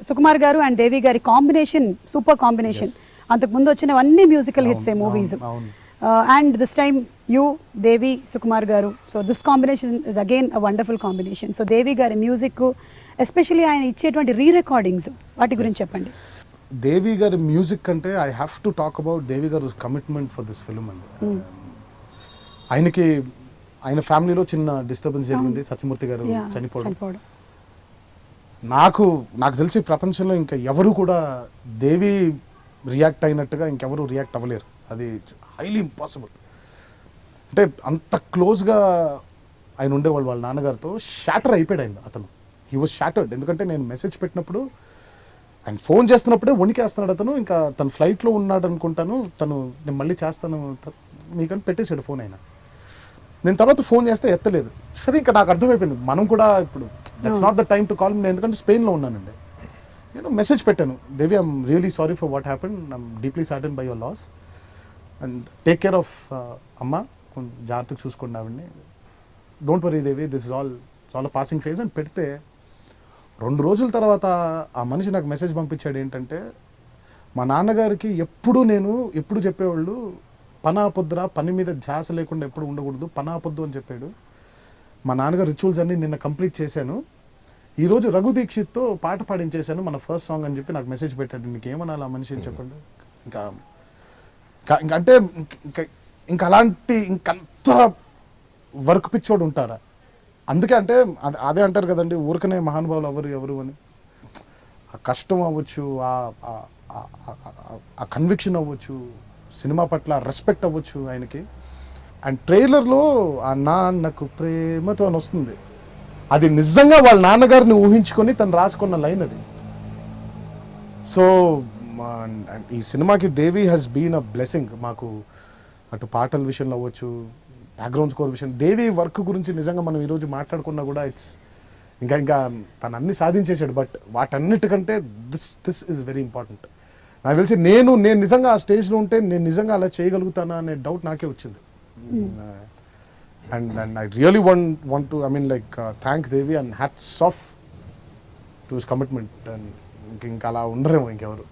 సుకుమార్ గారు అండ్ దేవి గారి combination super combination. అంతకు ముందు వచ్చినవన్నీ musical hits movies. And this time you Devi Sukumar garu, so this combination is again a wonderful combination. So Devi గారి music, especially ఆయన ఇచ్చేటువంటి రీ రికార్డింగ్స్, వాటి గురించి చెప్పండి. దేవి గారి మ్యూజిక్ అంటే I have to talk about Devi garu commitment for this film అండి. ఆయన ఫ్యామిలీలో చిన్న డిస్టర్బెన్స్ జరిగింది, సత్యమూర్తి గారు చనిపోవడం. నాకు తెలిసి ప్రపంచంలో ఇంకా ఎవరు కూడా దేవి రియాక్ట్ అయినట్టుగా ఇంకెవరు రియాక్ట్ అవ్వలేరు. అది హైలీ ఇంపాసిబుల్. అంటే అంత క్లోజ్గా ఆయన ఉండేవాళ్ళు వాళ్ళ నాన్నగారితో. షాటర్ అయిపోయాడు ఆయన. అతను హీ వాజ్ షాటర్డ్. ఎందుకంటే నేను మెసేజ్ పెట్టినప్పుడు ఆయన ఫోన్ చేస్తున్నప్పుడే వణికేస్తున్నాడు అతను. ఇంకా తను ఫ్లైట్లో ఉన్నాడు అనుకుంటాను. నేను మళ్ళీ చేస్తాను మీకని పెట్టేశాడు ఫోన్. అయినా నేను తర్వాత ఫోన్ చేస్తే ఎత్తలేదు. సరే ఇంకా నాకు అర్థమైపోయింది మనం కూడా ఇప్పుడు that's not the time to call me, ఎందుకంటే స్పెయిన్లో ఉన్నానండి. నేను మెసేజ్ పెట్టాను, Devi I'm really sorry for what happen, I'm deeply saddened by your loss and take care of అమ్మ, కొంచెం జాగ్రత్తగా చూసుకోండి ఆవిడ్ని, don't worry Devi, this is all passing phase అని పెడితే 2 రోజుల తర్వాత ఆ మనిషి నాకు మెసేజ్ పంపించాడు. ఏంటంటే మా నాన్నగారికి ఎప్పుడు చెప్పేవాళ్ళు పనాపొద్దురా, పని మీద ధ్యాస లేకుండా ఎప్పుడు ఉండకూడదు, పనాపొద్దు అని చెప్పాడు. మా నాన్నగారు రిచువల్స్ అన్నీ నిన్న కంప్లీట్ చేశాను, ఈరోజు రఘు దీక్షిత్తో పాట పాడించేశాను మన ఫస్ట్ సాంగ్ అని చెప్పి నాకు మెసేజ్ పెట్టాడు. మీకు ఏమనాలి ఆ మనిషి చెప్పండి. ఇంకా అంటే ఇంకా అలాంటి ఇంకంత వర్క్ పిచ్చోడు ఉంటారా? అందుకే అంటే అదే అంటారు కదండి, ఊరికనే మహానుభావులు ఎవరు అని. ఆ కష్టం అవ్వచ్చు, ఆ కన్విక్షన్ అవ్వచ్చు, సినిమా పట్ల రెస్పెక్ట్ అవ్వచ్చు ఆయనకి. అండ్ ట్రైలర్లో ఆ నాన్నకు ప్రేమతో అని వస్తుంది, అది నిజంగా వాళ్ళ నాన్నగారిని ఊహించుకొని తను రాసుకున్న లైన్ అది. సో ఈ సినిమాకి దేవి హ్యాస్ బీన్ అ బ్లెస్సింగ్ మాకు. అటు పాటల విషయంలో అవ్వచ్చు, బ్యాక్గ్రౌండ్ స్కోర్ విషయం, దేవి వర్క్ గురించి నిజంగా మనం ఈరోజు మాట్లాడుకున్నా కూడా ఇంకా తను అన్ని సాధించేశాడు. బట్ వాటన్నిటికంటే దిస్ ఈజ్ వెరీ ఇంపార్టెంట్. నాకు తెలిసి నేను నిజంగా ఆ స్టేజ్లో ఉంటే నేను నిజంగా అలా చేయగలుగుతానా అనే డౌట్ నాకే వచ్చింది. And I really want to thank Devi and hats off to his commitment. And ఇంకా అలా ఉండరేమో ఇంకెవరు.